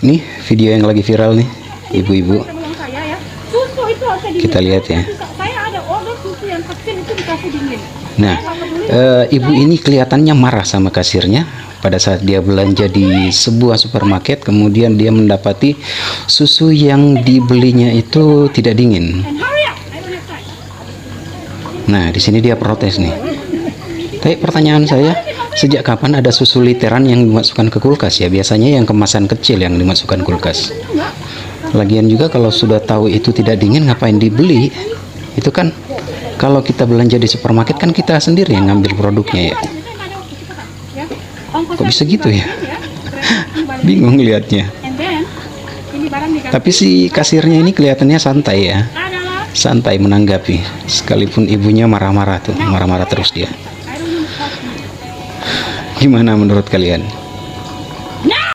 Ini video yang lagi viral nih, ibu-ibu. Kita lihat ya. Nah, ibu ini kelihatannya marah sama kasirnya pada saat dia belanja di sebuah supermarket, kemudian dia mendapati susu yang dibelinya itu tidak dingin. Nah, di sini dia protes nih. Tapi pertanyaan saya, sejak kapan ada susu literan yang dimasukkan ke kulkas ya? Biasanya yang kemasan kecil yang dimasukkan kulkas. Lagian juga kalau sudah tahu itu tidak dingin, ngapain dibeli? Itu kan kalau kita belanja di supermarket kan kita sendiri yang ngambil produknya ya. Kok bisa gitu ya? Bingung lihatnya. Tapi si kasirnya ini kelihatannya santai ya. Santai menanggapi, sekalipun ibunya marah-marah tuh, marah-marah terus dia. Gimana menurut kalian?